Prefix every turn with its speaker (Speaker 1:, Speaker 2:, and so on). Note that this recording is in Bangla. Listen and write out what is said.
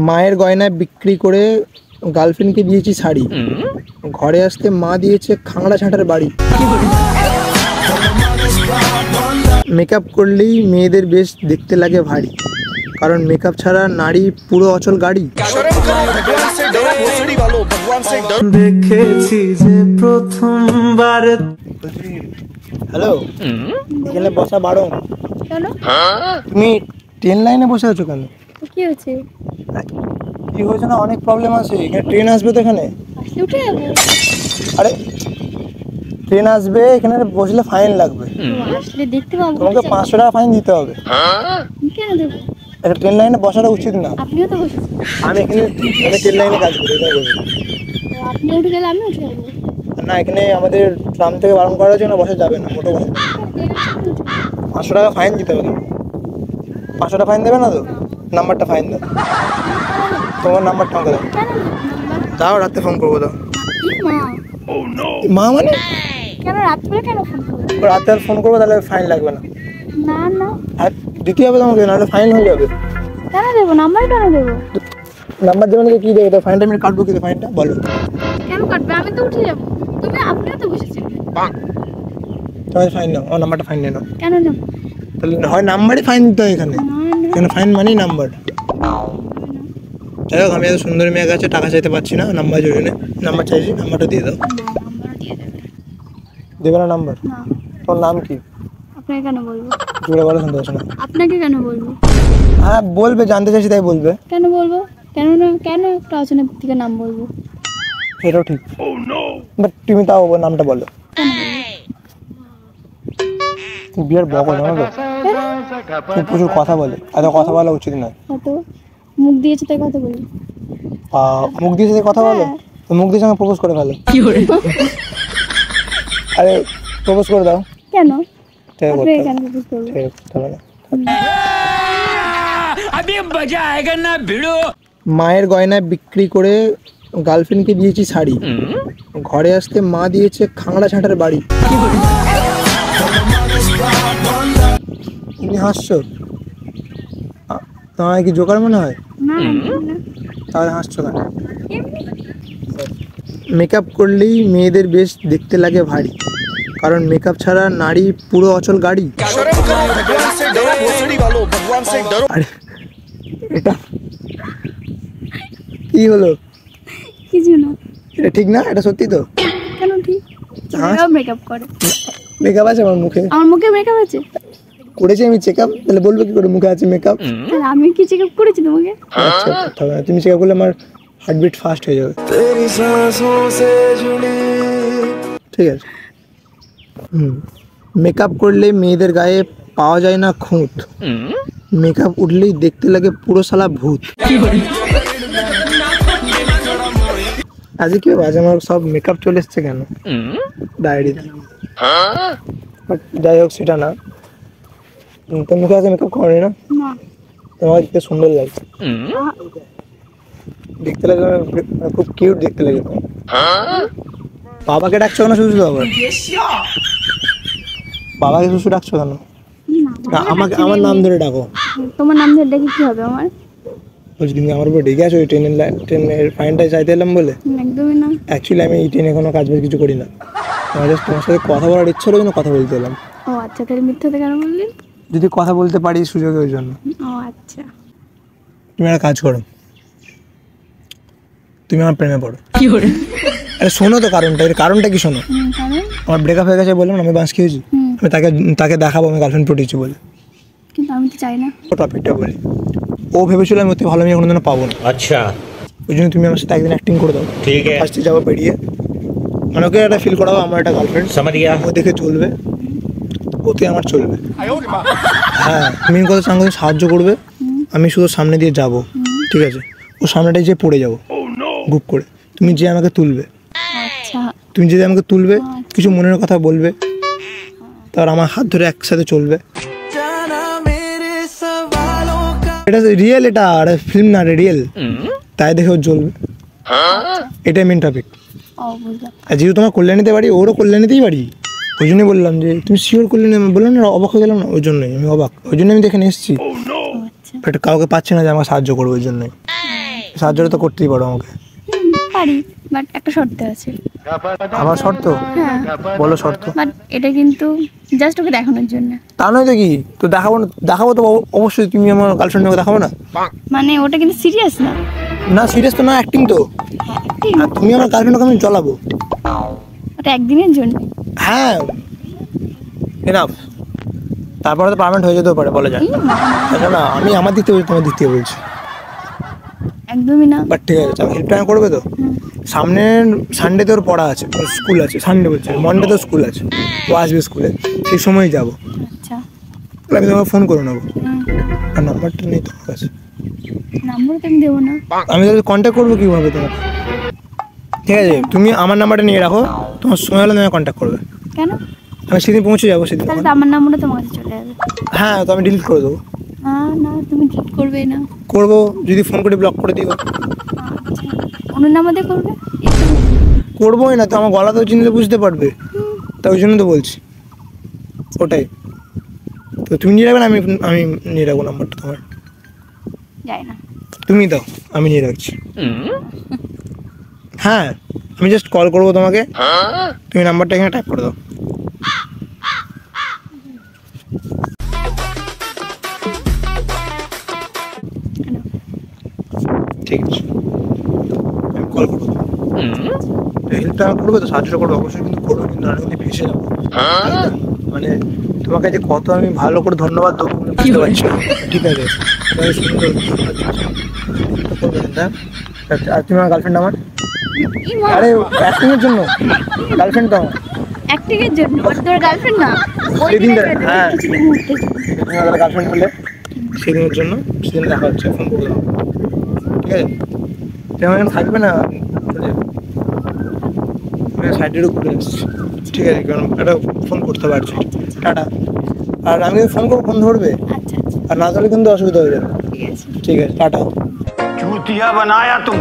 Speaker 1: মায়ের গয়না বিক্রি করে গার্লফ্রেন্ডকে দিয়েছি শাড়ি, ঘরে আসতে মা দিয়েছে খাংড়া ছাঁটার বাড়ি। মেকআপ করলেই মেয়েদের বেশ দেখতে লাগে ভারী, কারণ মেকআপ ছাড়া নারী পুরো অচল গাড়ি। দেখেছি যে প্রথমবার। হ্যালো, এখানে বসা বারো। তুমি ট্রেন লাইনে বসে আছো কেন?
Speaker 2: কি হয়েছে?
Speaker 1: কি হয়েছে না, অনেক প্রবলেম আছে এখানে। ট্রেন আসবে তো এখানে।
Speaker 2: উঠে যাবো।
Speaker 1: আরে ট্রেন আসবে, এখানে বসলে ফাইন লাগবে।
Speaker 2: আসলে দেখতে পাবো।
Speaker 1: তোমাকে 500 টাকা ফাইন দিতে হবে।
Speaker 2: কেন দেবো?
Speaker 1: একটা ট্রেন লাইনে বসাটা উচিত না।
Speaker 2: আপনিও তো বসেছেন।
Speaker 1: আমি এখানে ট্রেন লাইনে কাজ করি, এটা বলবো।
Speaker 2: আপনি উঠে গেলে আমি উঠে যাবো।
Speaker 1: না, এখানে আমাদের ট্রাম থেকে বারণ করা হয়েছে না, বসা যাবে না, মোটো বসা। 500 টাকা ফাইন দিতে হবে। 500 টাকা ফাইন দেবে না তো? নাম্বারটা ফাইন দাও, তোমার নাম্বারটা আমাকে দাও। যাও, রাতে ফোন করবো। দাও। মা মানে
Speaker 2: কেন রাত্রে কেন ফোন করবো?
Speaker 1: রাতে আর ফোন করবো, তাহলে ফাইন লাগবে না।
Speaker 2: না না,
Speaker 1: আর দিতে হবে তোমাকে, নাহলে ফাইন হয়ে যাবে।
Speaker 2: কেন দেবো? নাম্বার কেন দেবো?
Speaker 1: নাম্বার দেবেন কি দেবে? তো ফাইনটা আমি কাটবো, কিন্তু ফাইনটা বলো।
Speaker 2: কেন কাটবে? আমি তো উঠে যাবো। আপনিও তো বসেছেন।
Speaker 1: তোমার ফাইন নাও, আমার নাম্বারটা ফাইন নিয়ে নাও।
Speaker 2: কেন নেব?
Speaker 1: তাহলে হয় নাম্বারই ফাইন দিতে হয় এখানে। এখানে ফাইন মানেই নাম্বার। যাই হোক, আমি এত সুন্দর মেয়ে কাছে টাকা চাইতে পারছি না, নাম্বার জরুরি। নাম্বার চাইছি, নাম্বারটা দিয়ে দাও। দেবে না নাম্বার? তোমার নাম কি?
Speaker 2: আপনাকে কেন বলবো?
Speaker 1: জোরে বলো, শুনতে পাচ্ছ না।
Speaker 2: আপনাকে কেন বলবো?
Speaker 1: হ্যাঁ বলবে, জানতে চাইছি তাই বলবে।
Speaker 2: কেন বলবো? কেন না, কেন একটা অচেনা ব্যক্তিকে নাম বলবো?
Speaker 1: এটাও ঠিক, বাট তুমি তাও নামটা বলো। বিয়ার বকো, জানো তো তুমি প্রচুর কথা বলে। এত কথা বলা উচিত নয়।
Speaker 2: তো মুখ দিয়েছে তাই কথা বলি।
Speaker 1: মুখ দিয়েছে তাই কথা বলো? মুখ দিয়ে সঙ্গে প্রপোজ করে ফেলো। আরে প্রপোজ করে দাও।
Speaker 2: কেন?
Speaker 1: ঠিক আছে,
Speaker 2: কেন প্রপোজ করব?
Speaker 1: ঠিক আছে।
Speaker 3: अभी मजा आएगा ना भिड़ो।
Speaker 1: মায়ের গয়না বিক্রি করে গার্লফ্রেন্ডকে দিয়েছি শাড়ি, ঘরে আসতে মা দিয়েছে খাংড়া ছাঁটার বাড়ি। তুমি হাসছো? তোমার কি জোকার মনে হয়?
Speaker 2: না
Speaker 1: তাহলে হাসছো কেন? মেকআপ করলেই মেয়েদের বেশ দেখতে লাগে ভারী, কারণ মেকআপ ছাড়া নারী পুরো অচল গাড়ি। আরে এটা কি হলো?
Speaker 2: কিছু না।
Speaker 1: এটা ঠিক না? এটা সত্যি তো?
Speaker 2: কেন ঠিক? মেকআপ করে।
Speaker 1: মেকআপ আছে আমার মুখে?
Speaker 2: আমার মুখে মেকআপ আছে?
Speaker 1: করেছি আমি চেকআপ। তাহলে বলবো কি করে মুখে আছে মেকআপ?
Speaker 2: আমি কি চেকআপ করেছি তোমাকে?
Speaker 1: আচ্ছা, তুমি চেকআপ করলে আমার হার্টবিট ফাস্ট হয়ে যাবে। ঠিক আছে। মেকআপ করলে মেয়েদের গায়ে পাওয়া যায় না খুঁত, মেকআপ উঠলেই দেখতে লাগে পুরো শালা ভূত। আজকে কি আজ আমার সব মেকআপ চলে এসছে কেন ডায়েরিতে? যাই হোক, সেটা না। তো মুখে আছে মেকআপ করে না? তোমাকে দেখতে সুন্দর লাগছে। দেখতে লাগে খুব কিউট দেখতে লাগে। বাবাকে ডাকছো কেন শুধু? আবার বাবাকে শুধু ডাকছো কেন? আমাকে আমার নাম ধরে ডাকো।
Speaker 2: তোমার নাম ধরে ডেকে কি হবে আমার?
Speaker 1: বলছি তুমি আমার উপর ডেকে আছো ট্রেনের ফাইনটা চাইতে এলাম বলে?
Speaker 2: একদমই না।
Speaker 1: অ্যাকচুয়ালি আমি এই ট্রেনে কোনো কাজ বাজ কিছু করি না। আমার জাস্ট তোমার সাথে কথা বলার ইচ্ছা হলো, কথা বলতে এলাম।
Speaker 2: ও আচ্ছা, তাহলে মিথ্যাতে কেন বললেন?
Speaker 1: যদি কথা বলতে পারি সুযোগে, ওই জন্য।
Speaker 2: ও আচ্ছা।
Speaker 1: তুমি একটা কাজ করো, তুমি আমার প্রেমে পড়ো। আরে শোনো তো কারণটা কি শোনো। আমার ব্রেকআপ হয়ে গেছে বললাম, আমি বাঁশ খেয়েছি। আমি তাকে দেখাবো আমি গার্লফ্রেন্ড পটিয়েছি বলে।
Speaker 2: কিন্তু আমি তো চাই না।
Speaker 1: ও টপিকটা বলি, ও ভেবেছিল আমি ওতে ভালো মেয়ে কোনোদিনও পাবো না।
Speaker 3: अच्छा,
Speaker 1: ওই জন্য তুমি আমার সাথে একদিন অ্যাক্টিং করে দাও।
Speaker 3: ठीक है,
Speaker 1: ফার্স্টে যাবো বেরিয়ে, মানে ওকে একটা ফিল করাবো আমার একটা গার্লফ্রেন্ড।
Speaker 3: समझ गया।
Speaker 1: ও দেখে চলবে, ওতে আমার চলবে। হ্যাঁ, মেন কথা সঙ্গে সাহায্য করবে, আমি শুধু সামনে দিয়ে যাব। ঠিক আছে? ও সামনেটাই যে পড়ে যাবো গ্রুপ করে, তুমি যে আমাকে তুলবে।
Speaker 2: আচ্ছা,
Speaker 1: তুমি যদি আমাকে তুলবে, কিছু মনের কথা বলবে, তার আমার হাত ধরে একসাথে চলবে। এটা রিয়েল, এটা আর ফিল্ম না, রিয়েল। তাই দেখে ও জ্বলবে। এটাই মেন টপিক। আর যেহেতু তোমার কল্যাণীতে বাড়ি, ওরও কল্যাণীতেই বাড়ি, ওই জন্যই বললাম যে তুমি শিওর কল্যাণী। আমি বললাম না, অবাক হয়ে গেলাম না, ওই জন্যই আমি অবাক। ওই জন্য আমি দেখে এসেছি, বাট কাউকে পাচ্ছি না যে আমাকে সাহায্য করবো, ওই জন্যই। সাহায্যটা তো করতেই পারো আমাকে।
Speaker 2: পারি, বাট একটা শর্ত আছে।
Speaker 1: আমার শর্ত?
Speaker 2: হ্যাঁ,
Speaker 1: বলো শর্ত।
Speaker 2: বাট এটা কিন্তু জাস্ট ওকে দেখানোর জন্য।
Speaker 1: তা নয় তো কি, তো দেখাবো না, দেখাবো তো অবশ্যই। তুমি আমার গার্লফ্রেন্ডকে দেখাবো না?
Speaker 2: মানে ওটা কিন্তু সিরিয়াস না।
Speaker 1: না সিরিয়াস তো না, অ্যাক্টিং তো।
Speaker 2: হ্যাঁ, ঠিক।
Speaker 1: আর তুমি আমার গার্লফ্রেন্ডকে আমি জ্বলাবো।
Speaker 2: ওটা একদিনের জন্য।
Speaker 1: হ্যাঁ এনাফ। তারপরে তো পার্মানেন্ট হয়ে যেতেও পারে, বলা যায় না। না আমি আমার দিক থেকে বলছি, তোমার দিক থেকে বলছি।
Speaker 2: একদমই না।
Speaker 1: বাট ঠিক আছে, তুমি হেল্প করবে তো? সামনের সানডেতে ওর পড়া আছে, ওর স্কুল আছে। সানডে বলছে, মনডে তো স্কুল আছে, ও আসবে স্কুলে, সেই সময় যাবো।
Speaker 2: আচ্ছা।
Speaker 1: তাহলে আমি তোমাকে ফোন করে নেবো। আর নাম্বারটা নেই তোমার কাছে?
Speaker 2: নাম্বার তো আমি দেবো না।
Speaker 1: আমি তাহলে কন্ট্যাক্ট করবো কীভাবে তোমাকে? ঠিক আছে, তুমি আমার নাম্বারটা নিয়ে রাখো, তোমার সময় হলে তুমি কন্ট্যাক্ট করবে।
Speaker 2: কেন?
Speaker 1: আমি সেদিন পৌঁছে যাবো সেদিন।
Speaker 2: তাহলে তো আমার নাম্বারটা তোমার কাছে চলে যাবে।
Speaker 1: হ্যাঁ, তো আমি ডিলিট করে দেবো।
Speaker 2: না, তুমি ডিলিট করবে না।
Speaker 1: করবো, যদি ফোন করে ব্লক করে দিও।
Speaker 2: আচ্ছা, অন্য নাম্বার দিয়ে করবে?
Speaker 1: করবোই না তো, আমার গলা তো চিনলে বুঝতে পারবে, তা ওই জন্য তো বলছি। ওটাই তো, তুমি নিয়ে রাখবে না আমি আমি নিয়ে রাখবো নাম্বারটা তোমার?
Speaker 2: যাই না।
Speaker 1: তুমি দাও, আমি নিয়ে রাখছি। হ্যাঁ, আমি জাস্ট কল করবো তোমাকে, তুমি নাম্বারটা এখানে টাইপ করে দাও। ঠিক আছে, আমি কল করবো। হেল্পটা করবে তো, সাহায্যটা করবে অবশ্যই, কিন্তু করবে, কিন্তু আমি কিন্তু ফেসে যাবো। মানে তোমাকে যে কত আমি ভালো করে ধন্যবাদ দেবো বুঝতে পারছি না। ঠিক আছে, তোমাকে সুন্দর করবেন। আর তুমি আমার গার্লফ্রেন্ড আমার? আরে অ্যাক্টিংয়ের জন্য গার্লফ্রেন্ড তো আমার।
Speaker 2: অ্যাক্টিং এর জন্য? আর তোর গার্লফ্রেন্ড না? ওই
Speaker 1: সেদিন
Speaker 2: দিনের জন্য,
Speaker 1: হ্যাঁ।
Speaker 2: কিছুদিন মুহূর্তে।
Speaker 1: তুমি আমার গার্লফ্রেন্ড হলে সেদিনের জন্য, সেদিন দেখা হচ্ছে, ফোন করে দাও। ঠিক আছে, তুমি আমার এখানে থাকবে না, চলে যাবে। আমি সাইডেরও ঘুরে এসেছি। ঠিক আছে, কারণ একটা ফোন করতে পারছি। টাটা। আর আমি ফোন করবো, ফোন ধরবে,
Speaker 2: আচ্ছা,
Speaker 1: আর না ধরলে কিন্তু অসুবিধা হয়ে যাবে।
Speaker 2: ঠিক আছে।
Speaker 1: ঠিক আছে, টাটা।
Speaker 3: चूतिया बनाया तुम।